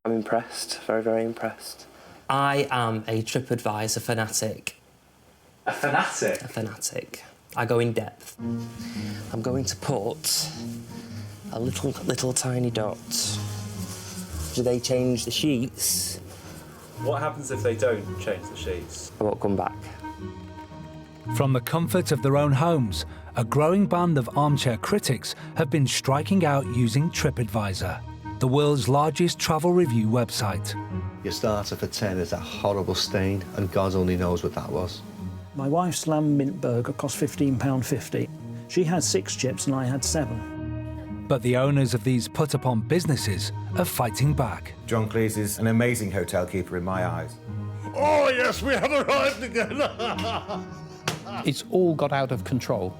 I'm impressed, very, very impressed. I am a TripAdvisor fanatic. A fanatic? A fanatic. I go in depth. I'm going to put a little tiny dot. Do they change the sheets? What happens if they don't change the sheets? I won't come back. From the comfort of their own homes, a growing band of armchair critics have been striking out using TripAdvisor, the world's largest travel review website. Your starter for 10 is that horrible stain, and God only knows what that was. My wife's lamb mint burger cost £15.50. She had 6 chips and I had 7. But the owners of these put-upon businesses are fighting back. John Cleese is an amazing hotel keeper in my eyes. Oh, yes, we have arrived again. It's all got out of control.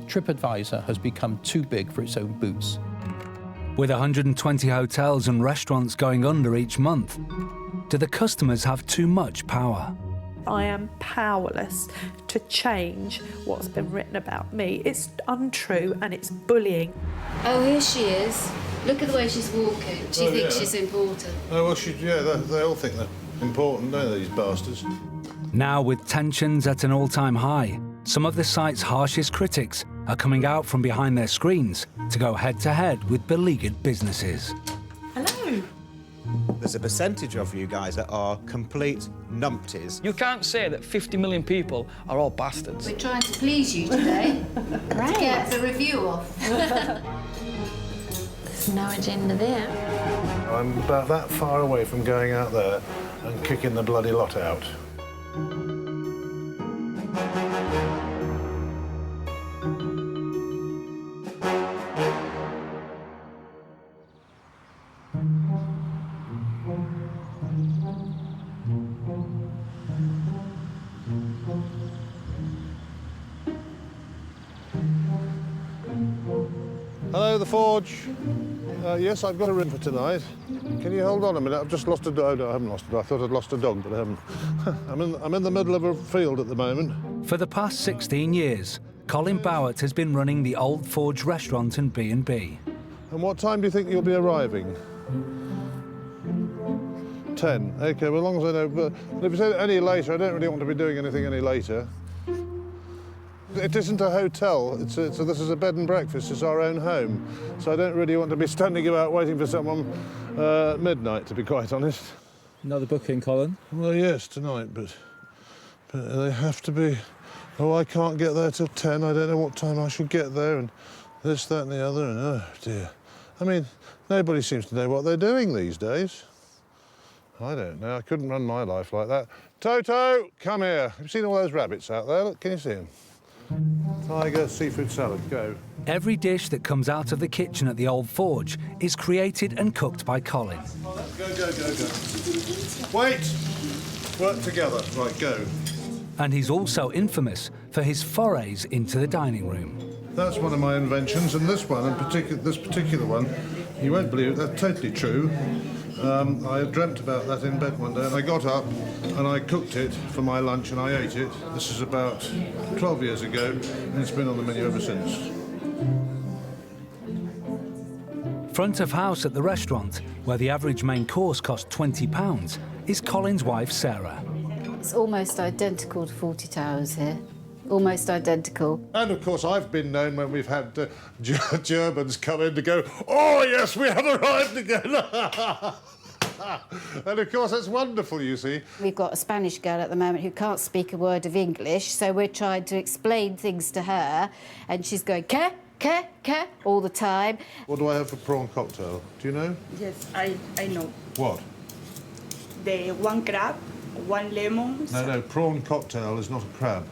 TripAdvisor has become too big for its own boots. With 120 hotels and restaurants going under each month, do the customers have too much power? I am powerless to change what's been written about me. It's untrue and it's bullying. Oh, here she is. Look at the way she's walking. She thinks she's important. Oh, well, they all think they're important, don't they, these bastards? Now, with tensions at an all-time high, some of the site's harshest critics are coming out from behind their screens to go head-to-head with beleaguered businesses. Hello. There's a percentage of you guys that are complete numpties. You can't say that 50 million people are all bastards. We're trying to please you today. To get the review off. There's no agenda there. I'm about that far away from going out there and kicking the bloody lot out. Hello, the Forge. Yes, I've got a room for tonight. Can you hold on a minute? I've just lost a dog. No, I haven't lost a dog. I thought I'd lost a dog, but I haven't. I'm in the middle of a field at the moment. For the past 16 years, Colin Bowert has been running the Old Forge restaurant and B&B. And what time do you think you'll be arriving? 10. OK, well, as long as I know. But if it's any later, I don't really want to be doing anything any later. It isn't a hotel. This is a bed and breakfast. It's our own home. So I don't really want to be standing about waiting for someone at midnight, to be quite honest. Another booking, Colin? Well, yes, tonight, but they have to be... Oh, I can't get there till 10. I don't know what time I should get there, and this, that and the other, and oh, dear. I mean, nobody seems to know what they're doing these days. I don't know. I couldn't run my life like that. Toto, come here. Have you seen all those rabbits out there? Look, can you see them? Tiger seafood salad, go. Every dish that comes out of the kitchen at the Old Forge is created and cooked by Colin. Go. Wait! Work together. Right, go. And he's also infamous for his forays into the dining room. That's one of my inventions, and this one, this particular one, you won't believe it, that's totally true. I dreamt about that in bed one day, and I got up and I cooked it for my lunch and I ate it. This is about 12 years ago, and it's been on the menu ever since. Front of house at the restaurant, where the average main course cost £20, is Colin's wife, Sarah. It's almost identical to 40 Towers here. Almost identical. And, of course, I've been known when we've had Germans come in to go, oh, yes, we have arrived again. And, of course, that's wonderful, you see. We've got a Spanish girl at the moment who can't speak a word of English, so we're trying to explain things to her, and she's going, "Que, all the time. What do I have for prawn cocktail? Do you know? Yes, I know. What? The one crab, one lemon. No, prawn cocktail is not a crab.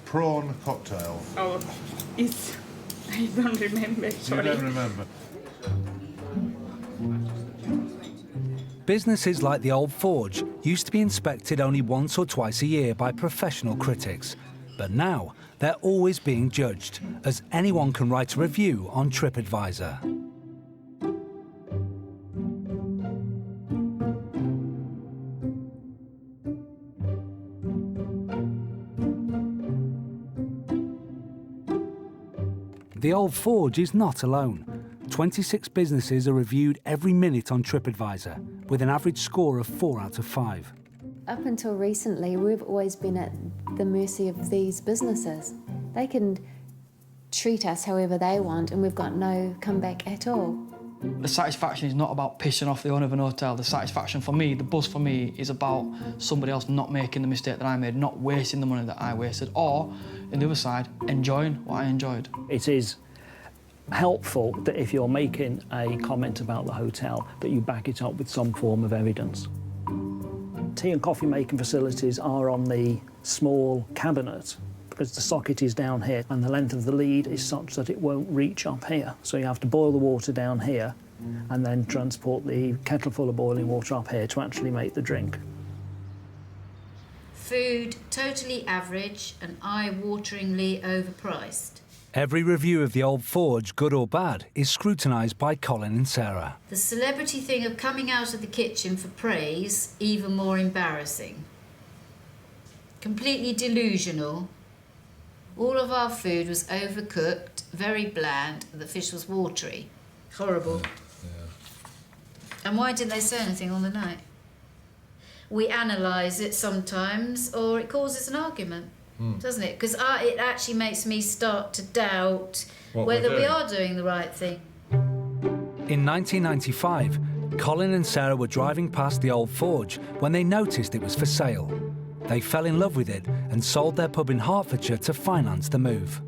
Prawn cocktail. Oh, it's... I don't remember, sorry. You don't remember? Businesses like the Old Forge used to be inspected only once or twice a year by professional critics. But now, they're always being judged, as anyone can write a review on TripAdvisor. The Old Forge is not alone. 26 businesses are reviewed every minute on TripAdvisor, with an average score of 4 out of 5. Up until recently, we've always been at the mercy of these businesses. They can treat us however they want and we've got no comeback at all. The satisfaction is not about pissing off the owner of an hotel. The satisfaction for me, the buzz for me, is about somebody else not making the mistake that I made, not wasting the money that I wasted, or, on the other side, enjoying what I enjoyed. It is helpful that if you're making a comment about the hotel, that you back it up with some form of evidence. Tea and coffee making facilities are on the small cabinet because the socket is down here and the length of the lead is such that it won't reach up here. So you have to boil the water down here and then transport the kettle full of boiling water up here to actually make the drink. Food totally average and eye-wateringly overpriced. Every review of the Old Forge, good or bad, is scrutinised by Colin and Sarah. The celebrity thing of coming out of the kitchen for praise, even more embarrassing. Completely delusional. All of our food was overcooked, very bland, the fish was watery. Horrible. Yeah. And why didn't they say anything on the night? We analyse it sometimes, or it causes an argument, doesn't it? Because it actually makes me start to doubt whether we are doing the right thing. In 1995, Colin and Sarah were driving past the Old Forge when they noticed it was for sale. They fell in love with it and sold their pub in Hertfordshire to finance the move.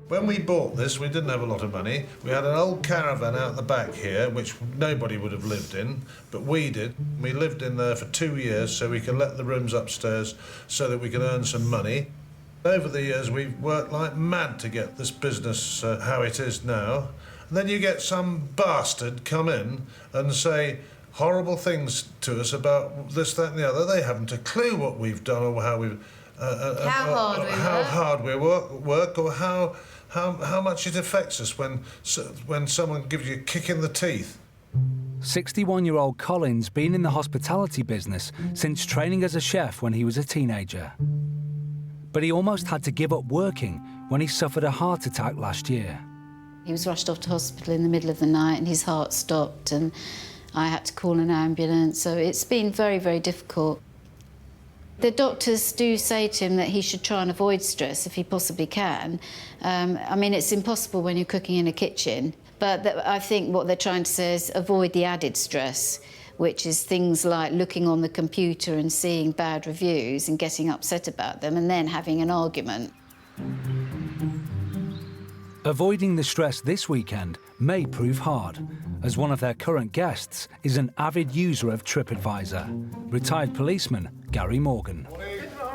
When we bought this, we didn't have a lot of money. We had an old caravan out the back here, which nobody would have lived in, but we did. We lived in there for 2 years so we could let the rooms upstairs so that we could earn some money. Over the years, we've worked like mad to get this business how it is now. And then you get some bastard come in and say horrible things to us about this, that and the other. They haven't a clue what we've done or how we've... how hard we work or how much it affects us when someone gives you a kick in the teeth. 61-year-old Colin's been in the hospitality business since training as a chef when he was a teenager. But he almost had to give up working when he suffered a heart attack last year. He was rushed off to hospital in the middle of the night and his heart stopped and I had to call an ambulance, so it's been very, very difficult. The doctors do say to him that he should try and avoid stress if he possibly can. I mean, it's impossible when you're cooking in a kitchen, but I think what they're trying to say is avoid the added stress, which is things like looking on the computer and seeing bad reviews and getting upset about them and then having an argument. Avoiding the stress this weekend may prove hard, as one of their current guests is an avid user of TripAdvisor, retired policeman Gary Morgan.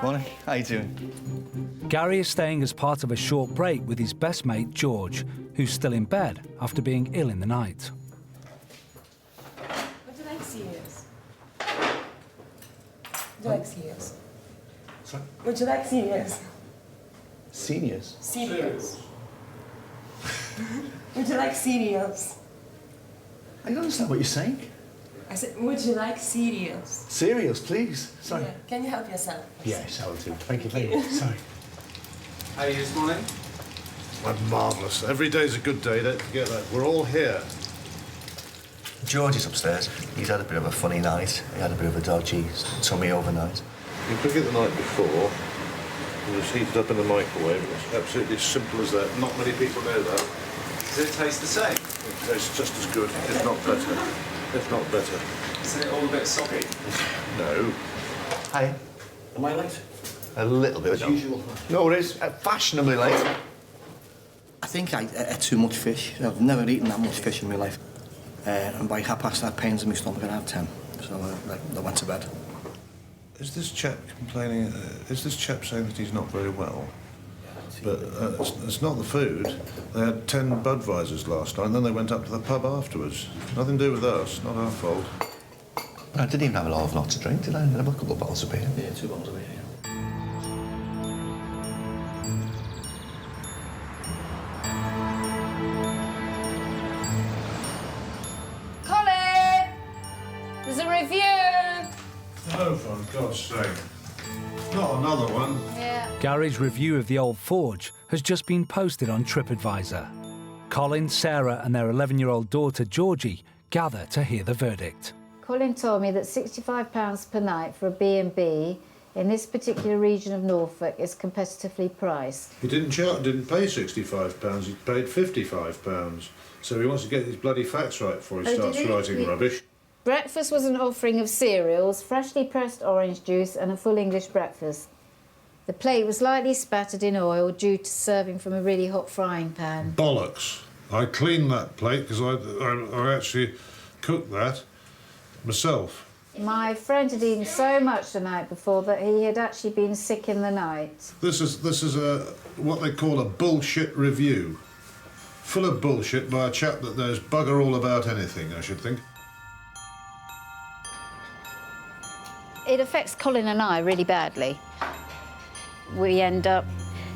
Morning, how you doing? Gary is staying as part of a short break with his best mate George, who's still in bed after being ill in the night. Would you like cereals? Would you like cereals? Sorry? Would you like cereals? Seniors? Cereals. Would you like cereals? I don't understand what you're saying. I said, would you like cereals? Cereals, please. Sorry. Yeah. Can you help yourself? Yes, I will do. Thank you very much. Sorry. How are you this morning? I'm marvellous. Every day's a good day, don't forget that. We're all here. George is upstairs. He's had a bit of a funny night. He had a bit of a dodgy tummy overnight. You cook it the night before. It was heated up in the microwave. It's absolutely as simple as that. Not many people know that. Does it taste the same? It tastes just as good, if not better. If not better. Isn't it all a bit soggy? No. Hi. Am I late? A little bit. As usual. No, it is. Fashionably late. I think I ate too much fish. I've never eaten that much fish in my life. And by 10:30 I had pains in my stomach and I had 10. So I went to bed. Is this chap complaining? Is this chap saying that he's not very well? But it's not the food. They had 10 Budweisers last night, and then they went up to the pub afterwards. Nothing to do with us. Not our fault. I didn't even have a lot to drink, did I? I had a couple of bottles of beer. Yeah, 2 bottles of beer. Yeah. Colin! There's a review! Oh, for God's sake. Not another one. Yeah. Gary's review of the Old Forge has just been posted on TripAdvisor. Colin, Sarah and their 11-year-old daughter Georgie gather to hear the verdict. Colin told me that £65 per night for a B&B in this particular region of Norfolk is competitively priced. He didn't pay £65, he paid £55. So he wants to get these bloody facts right before he starts writing rubbish. Breakfast was an offering of cereals, freshly pressed orange juice and a full English breakfast. The plate was lightly spattered in oil due to serving from a really hot frying pan. Bollocks. I cleaned that plate because I actually cooked that myself. My friend had eaten so much the night before that he had actually been sick in the night. This is what they call a bullshit review. Full of bullshit by a chap that knows bugger all about anything, I should think. It affects Colin and I really badly. We end up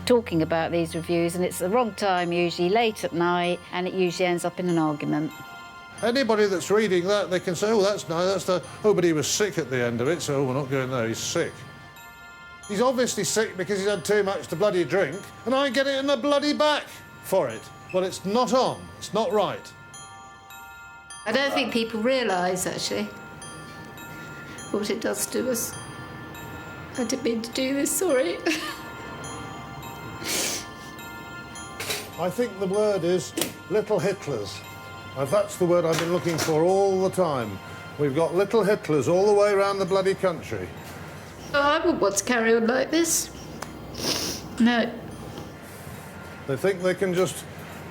talking about these reviews and it's the wrong time, usually late at night, and it usually ends up in an argument. Anybody that's reading that, they can say, oh, that's nice, oh, but he was sick at the end of it, so we're not going there, he's sick. He's obviously sick because he's had too much to bloody drink, and I get it in the bloody back for it. Well, it's not on, it's not right. I don't think people realise, actually, what it does to us. I didn't mean to do this, sorry. I think the word is little Hitlers. That's the word I've been looking for all the time. We've got little Hitlers all the way around the bloody country. Oh, I wouldn't want to carry on like this. No. They think they can just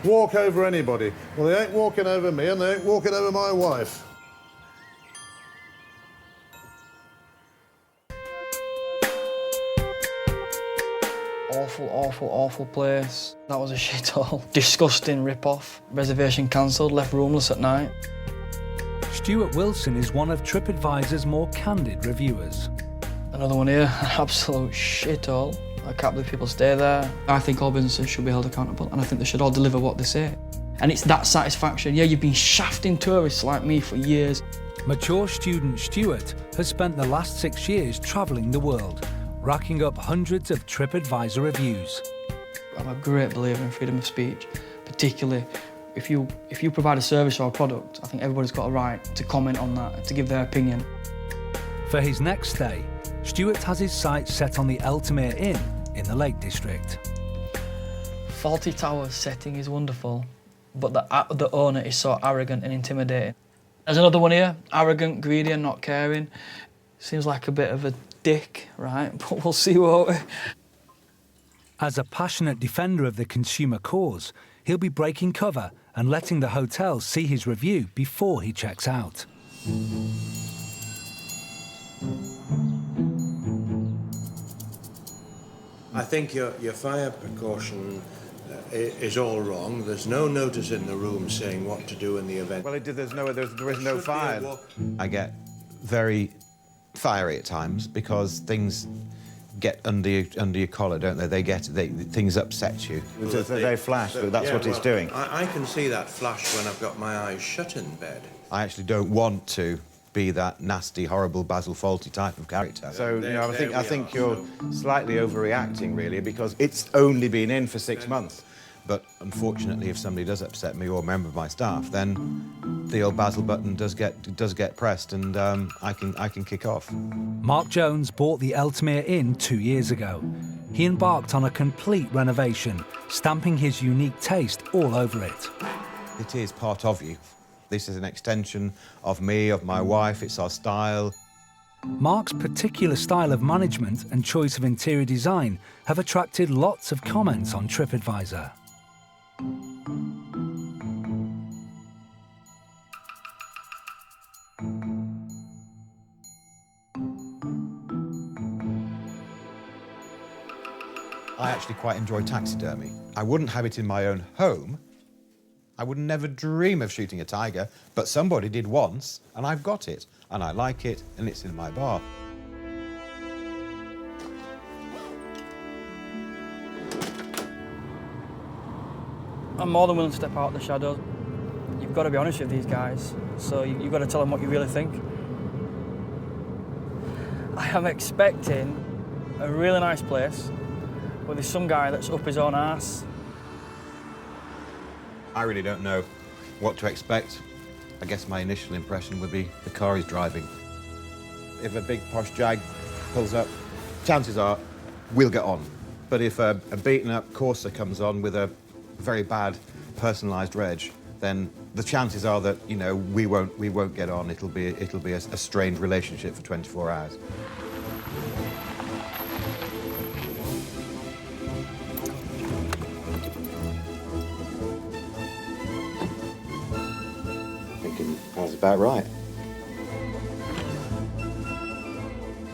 walk over anybody. Well, they ain't walking over me and they ain't walking over my wife. Awful place. That was a shithole. Disgusting rip-off. Reservation cancelled, left roomless at night. Stuart Wilson is one of TripAdvisor's more candid reviewers. Another one here, an absolute shithole. I can't believe people stay there. I think all businesses should be held accountable and I think they should all deliver what they say. And it's that satisfaction. Yeah, you've been shafting tourists like me for years. Mature student Stuart has spent the last 6 years travelling the world, racking up hundreds of TripAdvisor reviews. I'm a great believer in freedom of speech, particularly if you provide a service or a product. I think everybody's got a right to comment on that, to give their opinion. For his next stay, Stuart has his sights set on the Ellesmere Inn in the Lake District. Fawlty Towers setting is wonderful, but the owner is so arrogant and intimidating. There's another one here, arrogant, greedy and not caring. Seems like a bit of a dick, right? But we'll see, won't we? As a passionate defender of the consumer cause, he'll be breaking cover and letting the hotel see his review before he checks out. I think your fire precaution is all wrong. There's no notice in the room saying what to do in the event. Well, there is no fire. I get very fiery at times because things get under your collar, don't they? Things upset you. They flash, but that's what it's doing. I can see that flash when I've got my eyes shut in bed. I actually don't want to be that nasty, horrible Basil Fawlty type of character. So, I think you're slightly overreacting, really, because it's only been in for 6 months. But unfortunately, if somebody does upset me or a member of my staff, then the old Basil button does get pressed, and I can kick off. Mark Jones bought the Ellesmere Inn 2 years ago. He embarked on a complete renovation, stamping his unique taste all over it. It is part of you. This is an extension of me, of my wife. It's our style. Mark's particular style of management and choice of interior design have attracted lots of comments on TripAdvisor. I actually quite enjoy taxidermy. I wouldn't have it in my own home. I would never dream of shooting a tiger, but somebody did once, and I've got it, and I like it, and it's in my bar. I'm more than willing to step out of the shadows. You've got to be honest with these guys, so you've got to tell them what you really think. I am expecting a really nice place, but there's some guy that's up his own arse. I really don't know what to expect. I guess my initial impression would be the car he's driving. If a big posh Jag pulls up, chances are we'll get on. But if a beaten-up Corsa comes on with a very bad personalised reg, then the chances are that, you know, we won't get on. It'll be a strained relationship for 24 hours. Thinking I was about right.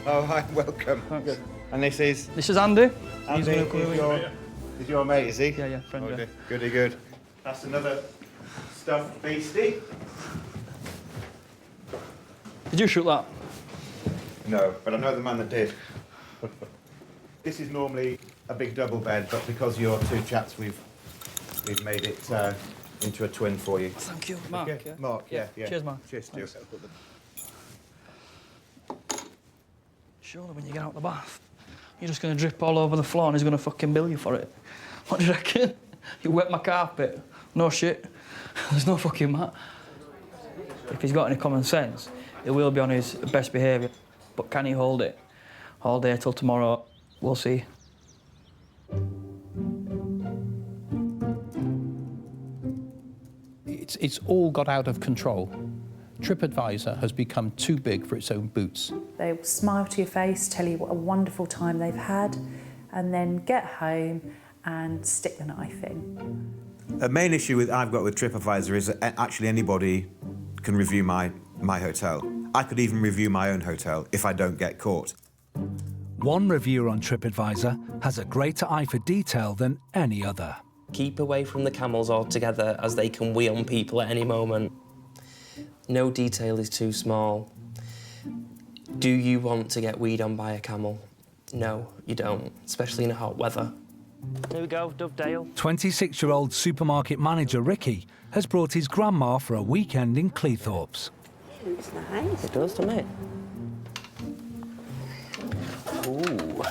Oh, hi, welcome. Thanks. And this is? This is Andy. Andy, is your mate, is he? Yeah, friend. Oh, goody good. That's another stuffed beastie. Did you shoot that? No, but I know the man that did. This is normally a big double bed, but because you're two chaps, we've made it into a twin for you. Thank you, Mark. Okay. Yeah. Mark, yeah. Cheers, Mark. Cheers, Stuart. Surely when you get out the bath, you're just going to drip all over the floor and he's going to fucking bill you for it. What do you reckon? You wet my carpet? No shit. There's no fucking mat. If he's got any common sense, he will be on his best behaviour. But can he hold it all day till tomorrow? We'll see. It's all got out of control. TripAdvisor has become too big for its own boots. They will smile to your face, tell you what a wonderful time they've had, and then get home and stick the knife in. The main issue I've got with TripAdvisor is that actually anybody can review my hotel. I could even review my own hotel if I don't get caught. One reviewer on TripAdvisor has a greater eye for detail than any other. Keep away from the camels altogether, as they can wheel on people at any moment. No detail is too small. Do you want to get weed on by a camel? No, you don't, especially in hot weather. Here we go, Dovedale. 26-year-old supermarket manager Ricky has brought his grandma for a weekend in Cleethorpes. It looks nice. It does, doesn't it? Ooh.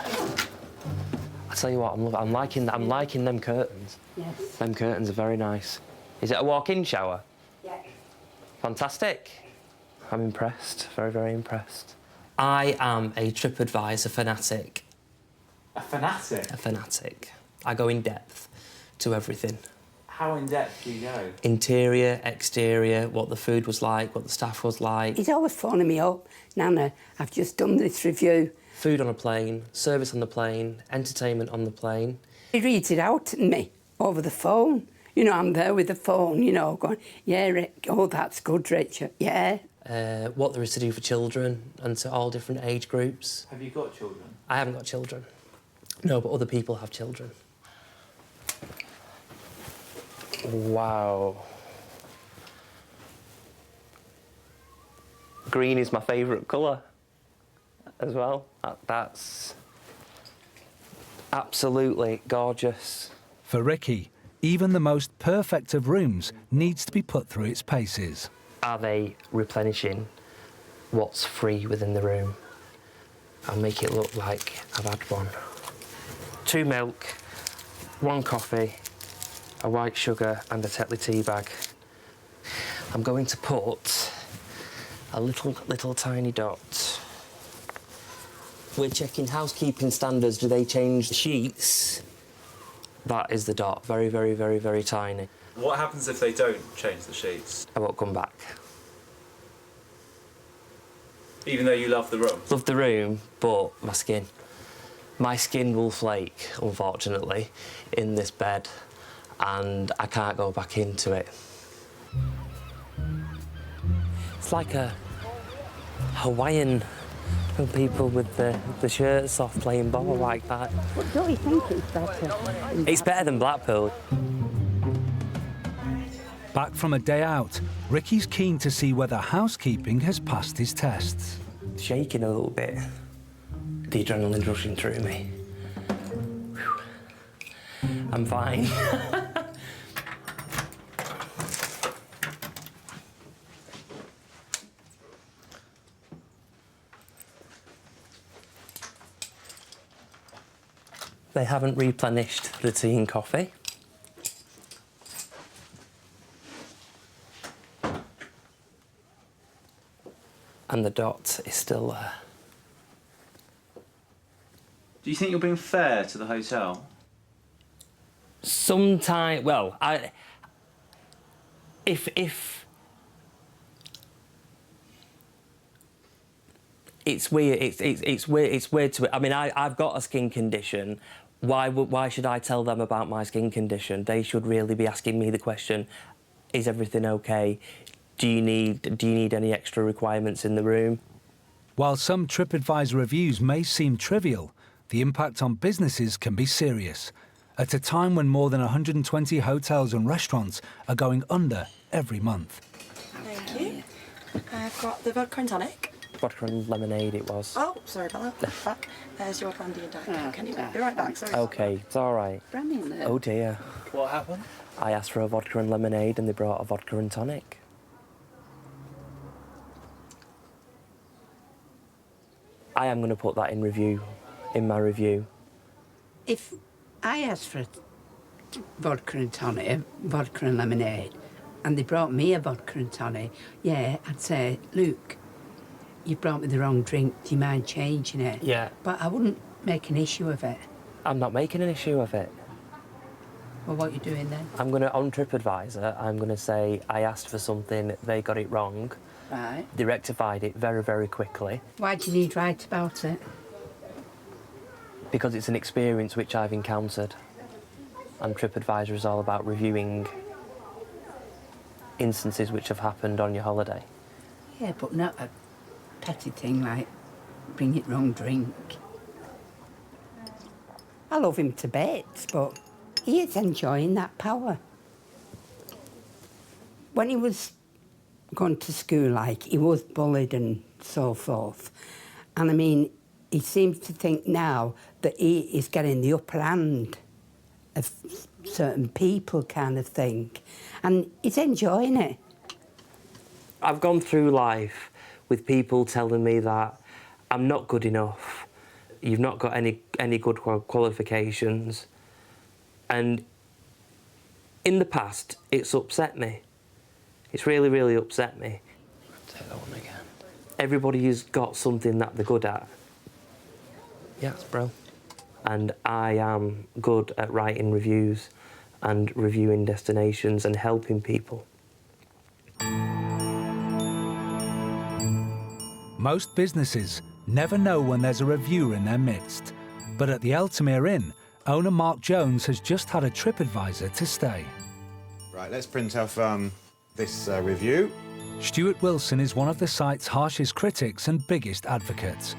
I tell you what, I'm liking them curtains. Yes. Them curtains are very nice. Is it a walk-in shower? Yeah. Fantastic. I'm impressed, very, very impressed. I am a TripAdvisor fanatic. A fanatic? A fanatic. I go in depth to everything. How in depth do you go? Interior, exterior, what the food was like, what the staff was like. He's always phoning me up. Nana, I've just done this review. Food on a plane, service on the plane, entertainment on the plane. He reads it out to me over the phone. You know, I'm there with the phone, you know, going, yeah, Rick, oh, that's good, Richard, yeah. What there is to do for children and to all different age groups. Have you got children? I haven't got children. No, but other people have children. Wow. Green is my favourite colour as well. That's absolutely gorgeous. For Ricky, even the most perfect of rooms needs to be put through its paces. Are they replenishing what's free within the room? I'll make it look like I've had one. 2 milk, 1 coffee, a white sugar and a Tetley tea bag. I'm going to put a little tiny dot. We're checking housekeeping standards. Do they change the sheets? That is the dot. Very, very, very, very tiny. What happens if they don't change the sheets? I won't come back. Even though you love the room? Love the room, but my skin. My skin will flake, unfortunately, in this bed, and I can't go back into it. It's like a Hawaiian people with the shirts off playing ball like that. What do you think it's better? It's better than Blackpool. Back from a day out, Ricky's keen to see whether housekeeping has passed his tests. Shaking a little bit. The adrenaline's rushing through me. Whew. I'm fine. They haven't replenished the tea and coffee. and the dot is still there. Do you think you're being fair to the hotel? Sometimes, well, if it's weird, it's weird to. I mean, I've got a skin condition. Why should I tell them about my skin condition? They should really be asking me the question: is everything okay? Do you need any extra requirements in the room? While some TripAdvisor reviews may seem trivial, the impact on businesses can be serious. At a time when more than 120 hotels and restaurants are going under every month. Thank you. I've got the vodka and tonic. Vodka and lemonade it was. Oh, sorry about that. There's your brandy and diet. Can you be right back? Sorry. Okay, it's all right. Oh dear. What happened? I asked for a vodka and lemonade and they brought a vodka and tonic. I am going to put that in my review. If I asked for a vodka and tonic, vodka and lemonade, and they brought me a vodka and tonic, yeah, I'd say, Luke, you brought me the wrong drink, do you mind changing it? Yeah. But I wouldn't make an issue of it. I'm not making an issue of it. Well, what are you doing then? I'm going to, on TripAdvisor, I'm going to say I asked for something, they got it wrong. Right. They rectified it very, very quickly. Why do you need to write about it? Because it's an experience which I've encountered. And TripAdvisor is all about reviewing instances which have happened on your holiday. Yeah, but not a petty thing like bring it wrong drink. I love him to bits, but he is enjoying that power. When he was going to school, like, he was bullied and so forth. And I mean, he seems to think now that he is getting the upper hand of certain people, kind of thing. And he's enjoying it. I've gone through life with people telling me that I'm not good enough, you've not got any good qualifications. And in the past, it's upset me. It's really, really upset me. Take that one again. Everybody has got something that they're good at. Yes, bro. And I am good at writing reviews and reviewing destinations and helping people. Most businesses never know when there's a reviewer in their midst. But at the Eltamere Inn, owner Mark Jones has just had a TripAdvisor to stay. Right, let's print off this review. Stuart Wilson is one of the site's harshest critics and biggest advocates.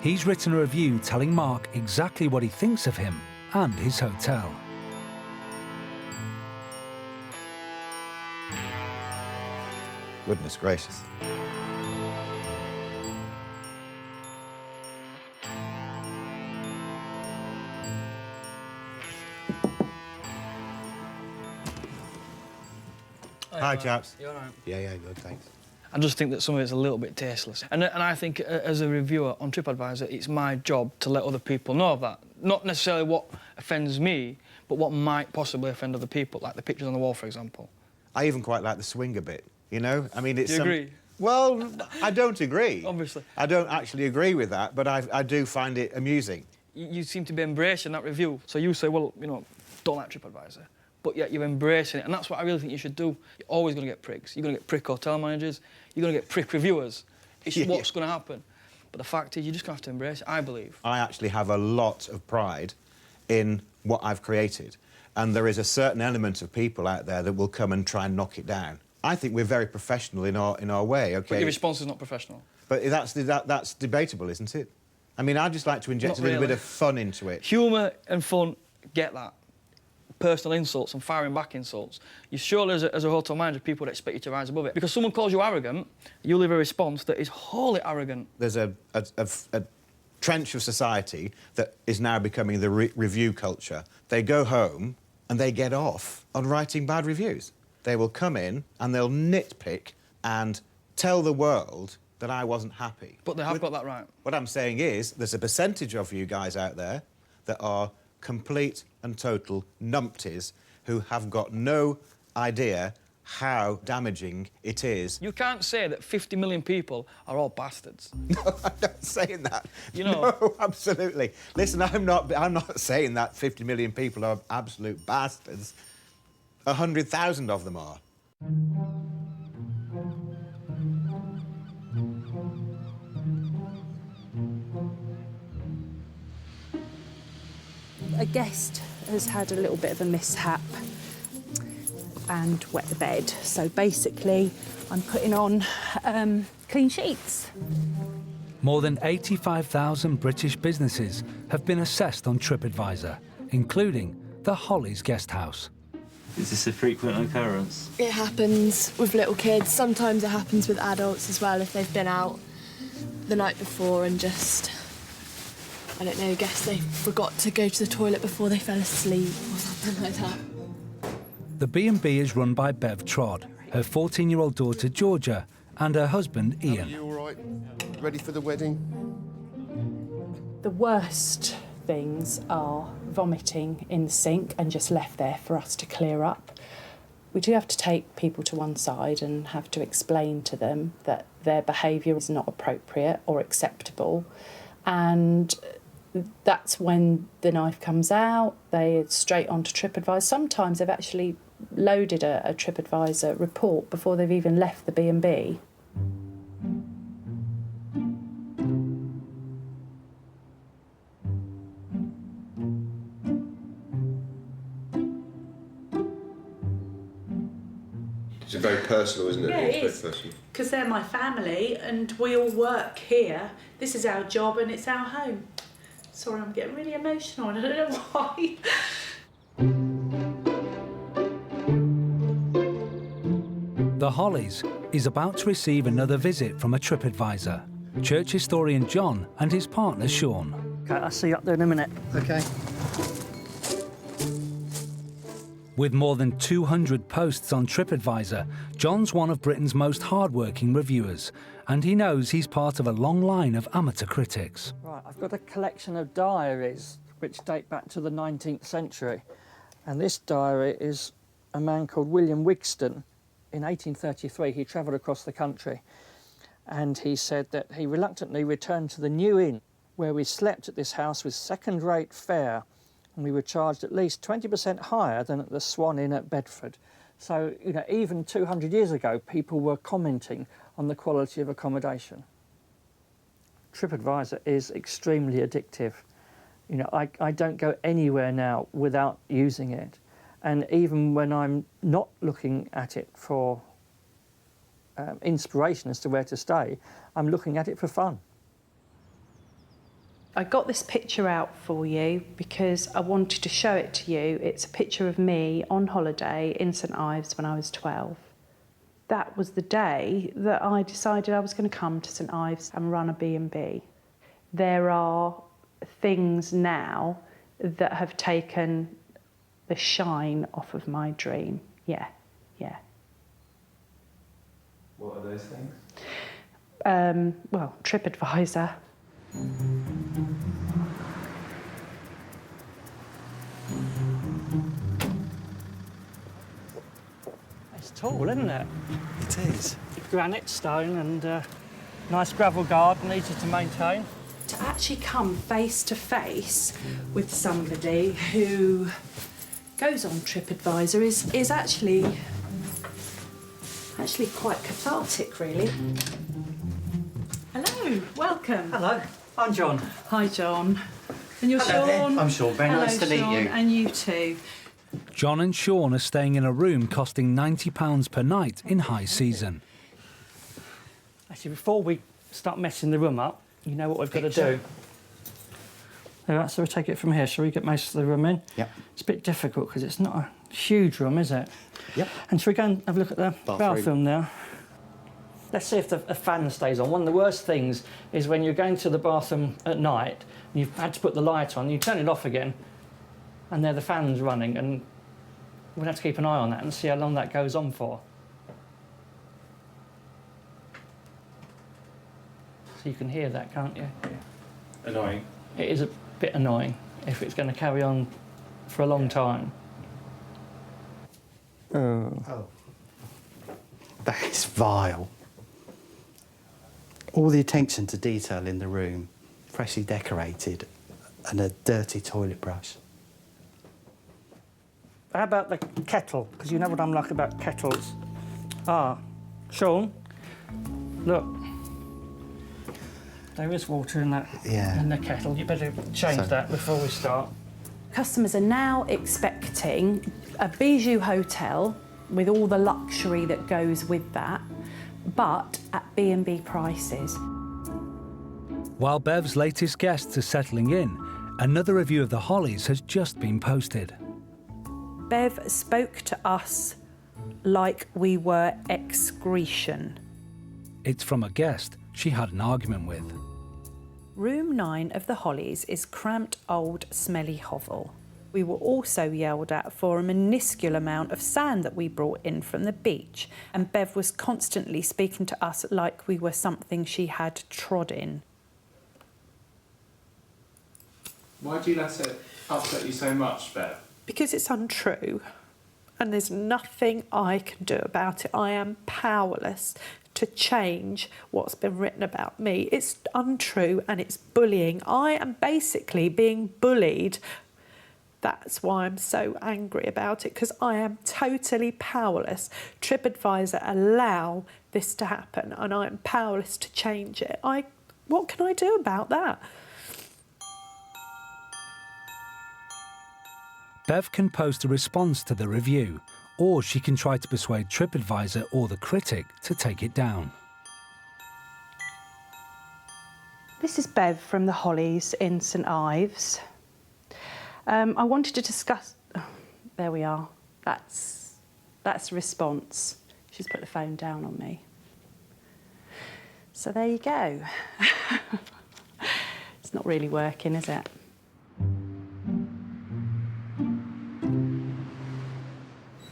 He's written a review telling Mark exactly what he thinks of him and his hotel. Goodness gracious. Hi, chaps. You all right? Yeah, good, thanks. I just think that some of it's a little bit tasteless. And I think, as a reviewer on TripAdvisor, it's my job to let other people know of that. Not necessarily what offends me, but what might possibly offend other people, like the pictures on the wall, for example. I even quite like the swinger bit, you know? I mean, it's... Do you agree? Well, I don't agree. Obviously. I don't actually agree with that, but I do find it amusing. You seem to be embracing that review. So you say, well, you know, don't like TripAdvisor. But yet you're embracing it, and that's what I really think you should do. You're always going to get pricks. You're going to get prick hotel managers. You're going to get prick reviewers. It's what's going to happen. But the fact is, you're just going to have to embrace it, I believe. I actually have a lot of pride in what I've created, and there is a certain element of people out there that will come and try and knock it down. I think we're very professional in our way, OK? But your response is not professional. But that's debatable, isn't it? I mean, I just like to inject a little bit of fun into it. Humour and fun, get that. Personal insults and firing back insults. You surely, as a hotel manager, people would expect you to rise above it. Because someone calls you arrogant, you leave a response that is wholly arrogant. There's a trench of society that is now becoming the review culture. They go home and they get off on writing bad reviews. They will come in and they'll nitpick and tell the world that I wasn't happy. But they have got that right. What I'm saying is there's a percentage of you guys out there that are complete and total numpties who have got no idea how damaging it is. You can't say that 50 million people are all bastards. No, I'm not saying that. You know. No, absolutely. Listen, I'm not saying that 50 million people are absolute bastards. 100,000 of them are. A guest has had a little bit of a mishap and wet the bed. So basically, I'm putting on clean sheets. More than 85,000 British businesses have been assessed on TripAdvisor, including the Holl's guest house. Is this a frequent occurrence? It happens with little kids. Sometimes it happens with adults as well if they've been out the night before and just, I don't know, guess they forgot to go to the toilet before they fell asleep or something like that. The B&B is run by Bev Trod, her 14-year-old daughter Georgia and her husband Ian. Are you all right? Ready for the wedding? The worst things are vomiting in the sink and just left there for us to clear up. We do have to take people to one side and have to explain to them that their behaviour is not appropriate or acceptable, and that's when the knife comes out. They're straight onto TripAdvisor. Sometimes they've actually loaded a TripAdvisor report before they've even left the B&B. It's very personal, isn't it? Yeah, it is. Because they're my family and we all work here. This is our job and it's our home. Sorry, I'm getting really emotional and I don't know why. The Hollies is about to receive another visit from a TripAdvisor. Church historian John and his partner Sean. OK, I'll see you up there in a minute. OK. With more than 200 posts on TripAdvisor, John's one of Britain's most hard-working reviewers, and he knows he's part of a long line of amateur critics. Right, I've got a collection of diaries which date back to the 19th century, and this diary is a man called William Wigston. In 1833, he travelled across the country, and he said that he reluctantly returned to the New Inn, where we slept at this house with second-rate fare, and we were charged at least 20% higher than at the Swan Inn at Bedford. So, you know, even 200 years ago, people were commenting on the quality of accommodation. TripAdvisor is extremely addictive. You know, I don't go anywhere now without using it. And even when I'm not looking at it for inspiration as to where to stay, I'm looking at it for fun. I got this picture out for you because I wanted to show it to you. It's a picture of me on holiday in St Ives when I was 12. That was the day that I decided I was going to come to St Ives and run a B&B. There are things now that have taken the shine off of my dream. Yeah. What are those things? Well, TripAdvisor. It's tall, isn't it? It is. Granite, stone and nice gravel garden, easy to maintain. To actually come face to face with somebody who goes on TripAdvisor is actually quite cathartic, really. Hello, welcome. Hello, I'm John. Hi, John. And you're Hello Sean? there. I'm Sean. Very Hello, nice to meet Sean, you. And you too. John and Sean are staying in a room costing £90 per night in high season. Actually, before we start messing the room up, you know what we've got to do. All right, so we'll take it from here. Shall we get most of the room in? Yep. It's a bit difficult because it's not a huge room, is it? Yep. And shall we go and have a look at the bathroom now? Let's see if the fan stays on. One of the worst things is when you're going to the bathroom at night and you've had to put the light on, you turn it off again, and there the fan's running, and we'll have to keep an eye on that and see how long that goes on for. So you can hear that, can't you? Annoying. It is a bit annoying if it's going to carry on for a long time. Oh. That is vile. All the attention to detail in the room, freshly decorated, and a dirty toilet brush. How about the kettle? Because you know what I'm like about kettles. Ah, Sean, look. There is water in that in the kettle. You better change that before we start. Customers are now expecting a bijou hotel with all the luxury that goes with that, but at B&B prices. While Bev's latest guests are settling in, another review of the Hollies has just been posted. Bev spoke to us like we were excretion. It's from a guest she had an argument with. Room 9 of the Hollies is cramped, old, smelly hovel. We were also yelled at for a minuscule amount of sand that we brought in from the beach, and Bev was constantly speaking to us like we were something she had trod in. Why do you let it upset you so much, Bev? Because it's untrue, and there's nothing I can do about it. I am powerless to change what's been written about me. It's untrue and it's bullying. I am basically being bullied. That's why I'm so angry about it, because I am totally powerless. TripAdvisor allow this to happen and I am powerless to change it. What can I do about that? Bev can post a response to the review, or she can try to persuade TripAdvisor or the Critic to take it down. This is Bev from the Hollies in St Ives. I wanted to discuss... Oh, there we are. That's the response. She's put the phone down on me. So there you go. It's not really working, is it?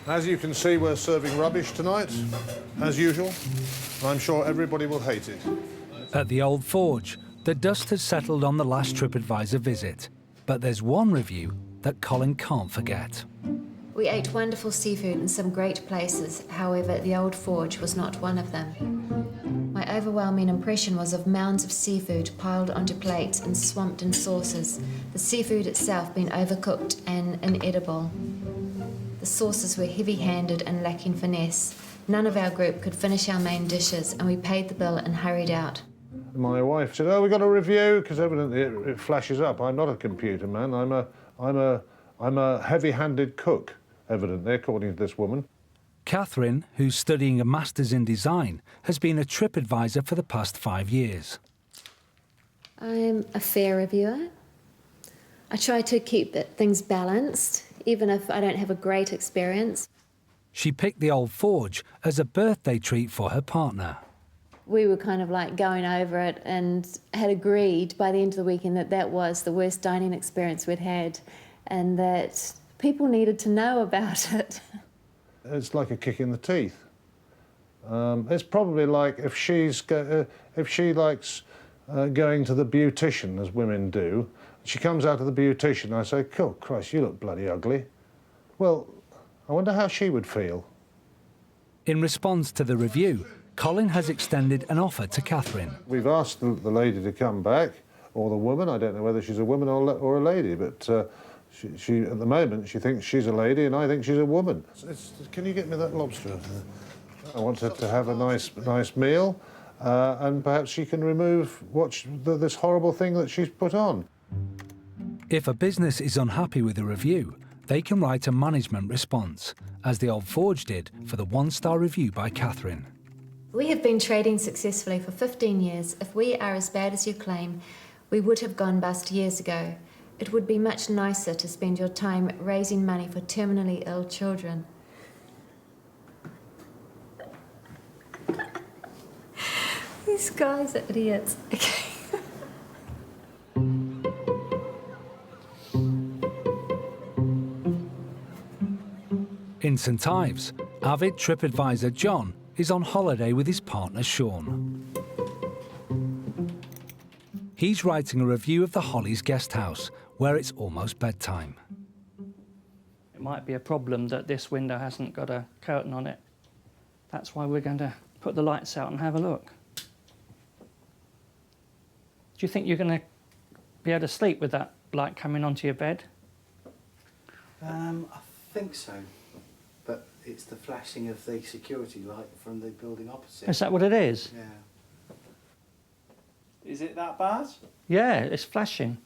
As you can see, we're serving rubbish tonight, as usual. I'm sure everybody will hate it. At the Old Forge, the dust has settled on the last TripAdvisor visit, but there's one review that Colin can't forget. We ate wonderful seafood in some great places, however, the Old Forge was not one of them. My overwhelming impression was of mounds of seafood piled onto plates and swamped in sauces, the seafood itself being overcooked and inedible. The sauces were heavy-handed and lacking finesse. None of our group could finish our main dishes, and we paid the bill and hurried out. My wife said, "Oh, we got a review," because evidently it flashes up. I'm not a computer man. I'm a heavy-handed cook, evidently, according to this woman. Catherine, who's studying a Master's in Design, has been a TripAdvisor for the past 5 years. I'm a fair reviewer. I try to keep things balanced, even if I don't have a great experience. She picked the Old Forge as a birthday treat for her partner. We were kind of like going over it and had agreed by the end of the weekend that that was the worst dining experience we'd had and that people needed to know about it. It's like a kick in the teeth. It's probably like if she likes going to the beautician, as women do. She comes out of the beautician, I say, "Oh, Christ, you look bloody ugly." Well, I wonder how she would feel. In response to the review, Colin has extended an offer to Catherine. We've asked the lady to come back, or the woman. I don't know whether she's a woman or a lady, but she at the moment, she thinks she's a lady, and I think she's a woman. Can you get me that lobster? I want her to have a nice meal, and perhaps she can remove this horrible thing that she's put on. If a business is unhappy with a review, they can write a management response, as the Old Forge did for the one-star review by Catherine. We have been trading successfully for 15 years. If we are as bad as you claim, we would have gone bust years ago. It would be much nicer to spend your time raising money for terminally ill children. These guys are idiots. Okay. In St Ives, avid TripAdvisor John is on holiday with his partner Sean. He's writing a review of the Hollies guest house, where it's almost bedtime. It might be a problem that this window hasn't got a curtain on it. That's why we're going to put the lights out and have a look. Do you think you're going to be able to sleep with that light coming onto your bed? I think so, but it's the flashing of the security light from the building opposite. Is that what it is? Yeah. Is it that bad? Yeah, it's flashing.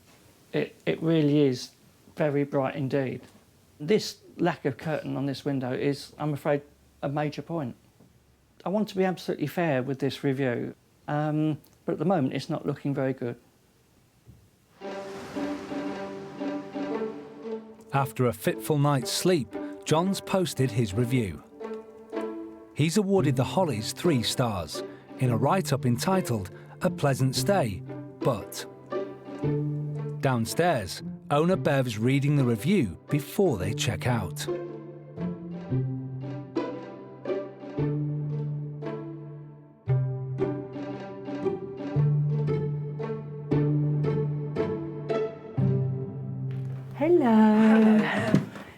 It really is very bright indeed. This lack of curtain on this window is, I'm afraid, a major point. I want to be absolutely fair with this review, but at the moment it's not looking very good. After a fitful night's sleep, John's posted his review. He's awarded the Hollies 3 stars in a write-up entitled A Pleasant Stay, but... Downstairs, owner Bev's reading the review before they check out. Hello.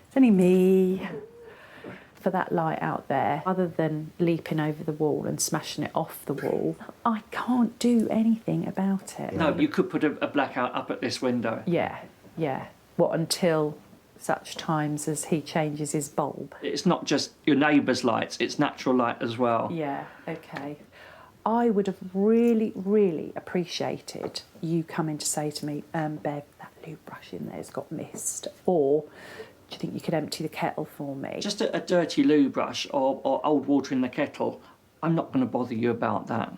It's only me. For that light out there, other than leaping over the wall and smashing it off the wall, I can't do anything about it. No, you could put a blackout up at this window. Yeah. What, until such times as he changes his bulb? It's not just your neighbour's lights, it's natural light as well. Yeah, OK. I would have really, really appreciated you coming to say to me, Bev, that lube brush in there's got mist, or do you think you could empty the kettle for me? Just a dirty loo brush or old water in the kettle. I'm not going to bother you about that.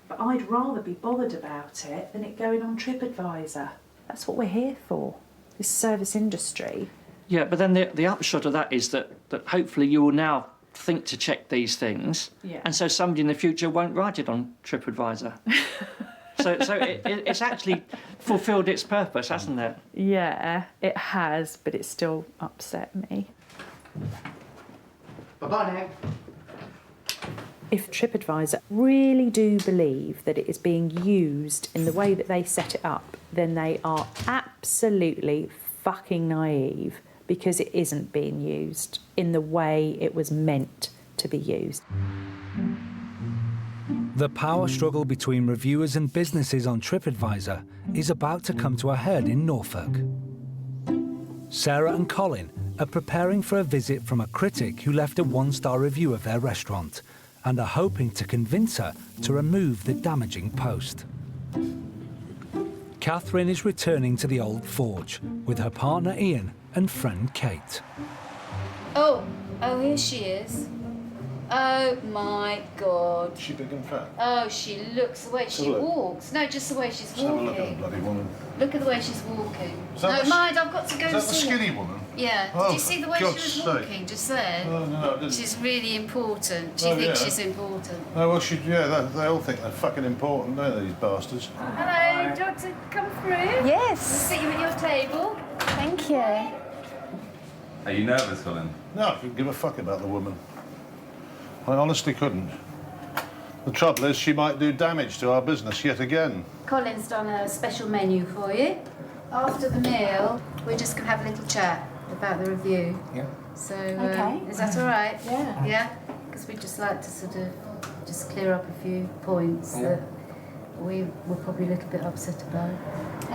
But I'd rather be bothered about it than it going on TripAdvisor. That's what we're here for, this service industry. Yeah, but then the upshot of that is that hopefully you will now think to check these things, and so somebody in the future won't write it on TripAdvisor. So it's actually fulfilled its purpose, hasn't it? Yeah, it has, but it still upset me. Bye-bye now. If TripAdvisor really do believe that it is being used in the way that they set it up, then they are absolutely fucking naive, because it isn't being used in the way it was meant to be used. The power struggle between reviewers and businesses on TripAdvisor is about to come to a head in Norfolk. Sarah and Colin are preparing for a visit from a critic who left a 1-star review of their restaurant and are hoping to convince her to remove the damaging post. Catherine is returning to the Old Forge with her partner Ian and friend Kate. Oh, here she is. Oh my God. Is she big and fat? Oh, she looks the way she walks. No, just the way she's Let's have a walking. look at the bloody woman. Look at the way she's walking. Is that No, the- mind, I've got to go Is and that the see skinny her. woman? Yeah. Oh, Did you see the way for she God's was sake. walking just there? Oh, no, I didn't. She's really important. Do you Oh, think yeah. she's important? Oh, well, they all think they're fucking important, don't they, these bastards? Hello, do you want to come through? Yes. We'll sit you at your table. Thank you. Are you nervous, Colin? No, I couldn't give a fuck about the woman. I honestly couldn't. The trouble is, she might do damage to our business yet again. Colin's done a special menu for you. After the meal, we're just going to have a little chat about the review. Yeah. So, Okay. is that all right? Yeah. Yeah? Because we'd just like to sort of just clear up a few points that we were probably a little bit upset about.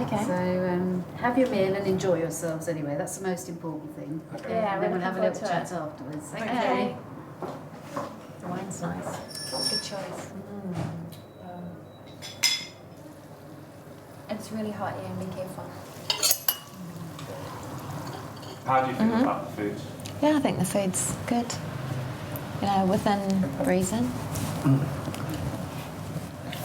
Okay. So, have your meal and enjoy yourselves anyway. That's the most important thing. Okay. And Yeah, then we're we'll have a looking little forward chat to it. afterwards. Okay. The wine's nice. Good choice. It's really hot here, be careful. How do you feel about the food? Yeah, I think the food's good. You know, within reason.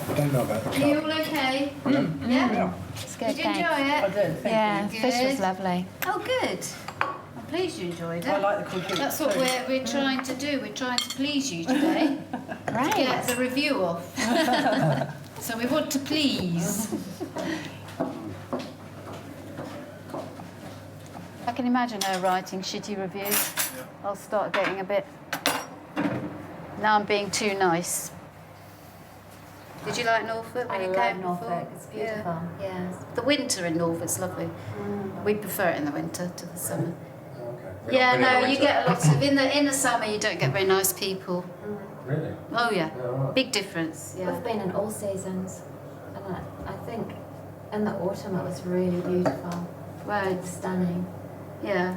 I don't know about Are you all okay? Yeah? It's good, Did you thanks. enjoy it? I did, thank Yeah, you. Fish was good. lovely. Oh, good. I'm pleased you enjoyed it. I like the cooking. That's what we're trying to do. We're trying to please you today. Right. To get the review off. So we want to please. I can imagine her writing shitty reviews. I'll start getting a bit... Now I'm being too nice. Did you like Norfolk when you came Norfolk. before? It's beautiful. Yeah. The winter in Norfolk's lovely. We prefer it in the winter to the summer. Yeah, no, you get a lot of... In the summer you don't get very nice people. Really? Oh yeah, Yeah, right. big difference. Yeah. I've been in all seasons, and I think in the autumn it was really beautiful. Right. Stunning. Yeah.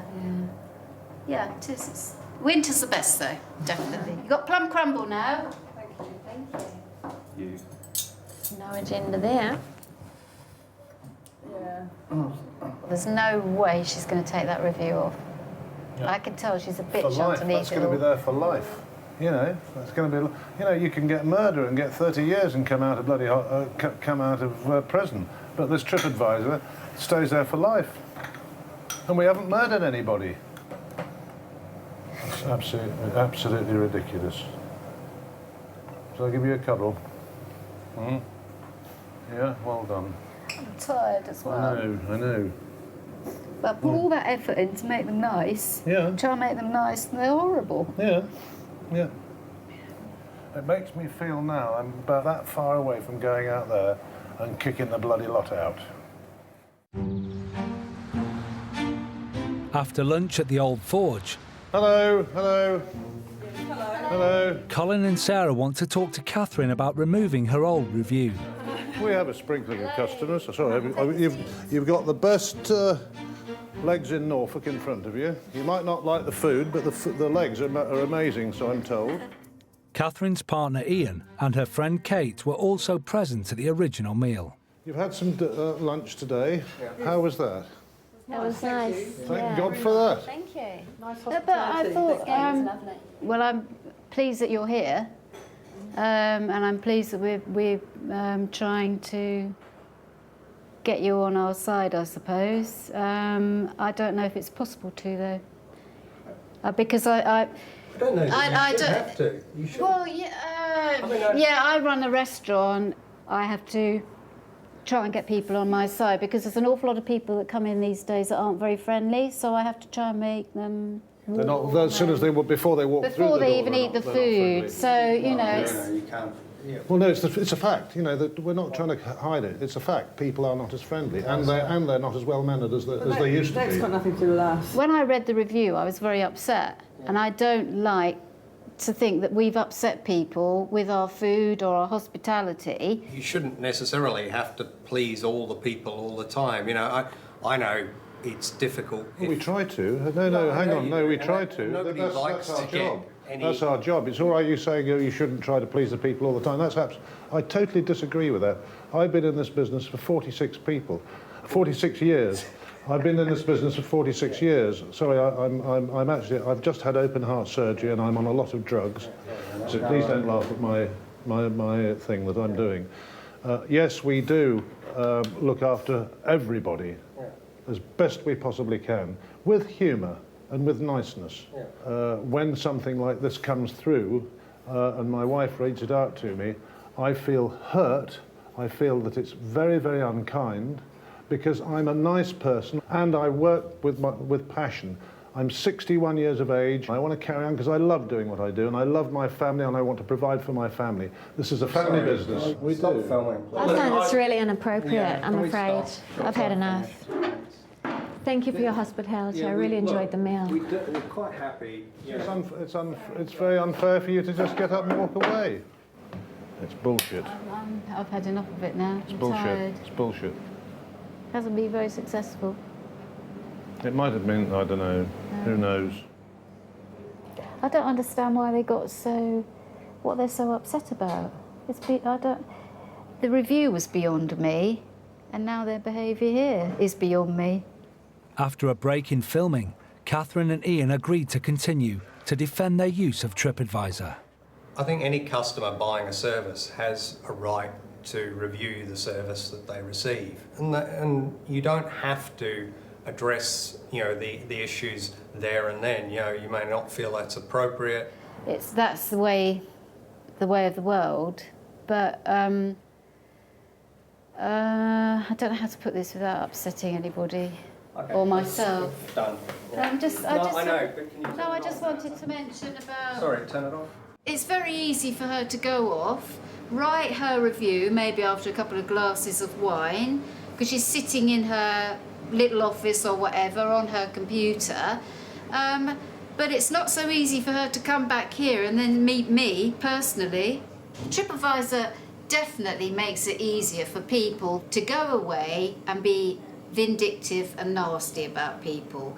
Yeah, it is. Winter's the best though, definitely. You got plum crumble now? Thank you. You. No agenda there. Yeah. There's no way she's going to take that review off. Yeah. I can tell she's a For bitch life, underneath that's it going to be all. there for life. You know, that's going to be. You know, you can get murder and get 30 years and come out of prison, but this TripAdvisor stays there for life, and we haven't murdered anybody. It's absolutely ridiculous. Shall I give you a cuddle? Hmm? Yeah, well done. I'm tired as well. I know. But put all that effort in to make them nice. Yeah. Try and make them nice, and they're horrible. Yeah. It makes me feel now I'm about that far away from going out there and kicking the bloody lot out. After lunch at the Old Forge, Hello. Colin and Sarah want to talk to Catherine about removing her old review. We have a sprinkling of customers. Sorry, you've got the best legs in Norfolk in front of you. You might not like the food, but the legs are amazing, so I'm told. Catherine's partner Ian and her friend Kate were also present at the original meal. You've had some lunch today. How was that? That was nice. Thank God for that. Thank you. Nice But I thought, well, I'm pleased that you're here, and I'm pleased that we're trying to get you on our side, I suppose. I don't know if it's possible to, though, because I don't know. I You don't have to. You should. Well, yeah, I run a restaurant. I have to try and get people on my side because there's an awful lot of people that come in these days that aren't very friendly. So I have to try and make them. They're not as soon as they were before they walk through the door. Before they even eat the food. So you know. You can't. Yeah. Well, no, it's a fact. You know that we're not trying to hide it. It's a fact. People are not as friendly, and they're not as well mannered as they used to be. That's got nothing to do with us. When I read the review, I was very upset, and I don't like to think that we've upset people with our food or our hospitality. You shouldn't necessarily have to please all the people all the time. You know, I know it's difficult. Well, we try to. No, hang on. No, we try to. Nobody likes that's our to job. get any... That's our job. It's all right you saying you shouldn't try to please the people all the time. I totally disagree with that. I've been in this business for 46 years. I've been in this business for 46 years. Sorry, I've just had open heart surgery and I'm on a lot of drugs. So please don't laugh at my thing that I'm doing. Yes, we do look after everybody as best we possibly can, with humour and with niceness. When something like this comes through and my wife reads it out to me, I feel hurt. I feel that it's very, very unkind, because I'm a nice person and I work with passion. I'm 61 years of age. I want to carry on because I love doing what I do and I love my family and I want to provide for my family. This is a family business. We do. I find it's really inappropriate, I'm afraid. I've had enough. Thank you for your hospitality. I really enjoyed the meal. We're quite happy. It's very unfair for you to just get up and walk away. It's bullshit. I've had enough of it now. It's I'm bullshit. tired. It's bullshit. Hasn't been very successful. It might have been, I don't know. Who knows? I don't understand why they got what they're so upset about. The review was beyond me, and now their behaviour here is beyond me. After a break in filming, Catherine and Ian agreed to continue to defend their use of TripAdvisor. I think any customer buying a service has a right to review the service that they receive, and you don't have to address the issues there and then. You may not feel that's appropriate. That's the way of the world, but I don't know how to put this without upsetting anybody or myself. Done. I know, but can you I just wanted to mention about. Sorry, turn it off. It's very easy for her to go off, write her review, maybe after a couple of glasses of wine, because she's sitting in her little office or whatever on her computer, But it's not so easy for her to come back here and then meet me personally. TripAdvisor definitely makes it easier for people to go away and be vindictive and nasty about people.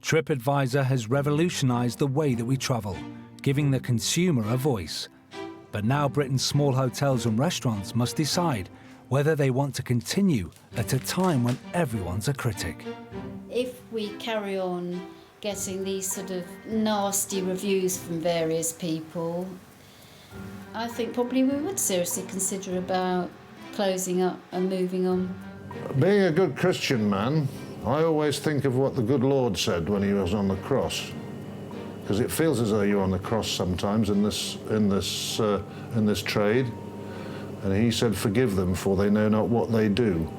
TripAdvisor has revolutionised the way that we travel, giving the consumer a voice. But now Britain's small hotels and restaurants must decide whether they want to continue at a time when everyone's a critic. If we carry on getting these sort of nasty reviews from various people, I think probably we would seriously consider about closing up and moving on. Being a good Christian man, I always think of what the good Lord said when he was on the cross, because it feels as though you're on the cross sometimes in this trade. And he said, "Forgive them, for they know not what they do."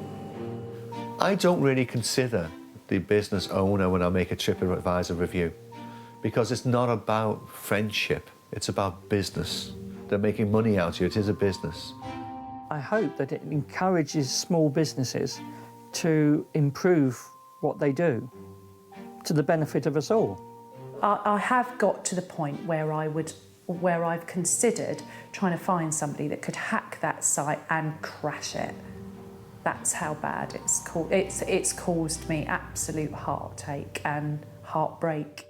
I don't really consider the business owner when I make a TripAdvisor review, because it's not about friendship, it's about business. They're making money out of you, it is a business. I hope that it encourages small businesses to improve what they do to the benefit of us all. I have got to the point where I've considered trying to find somebody that could hack that site and crash it. That's how bad it's caused me absolute heartache and heartbreak.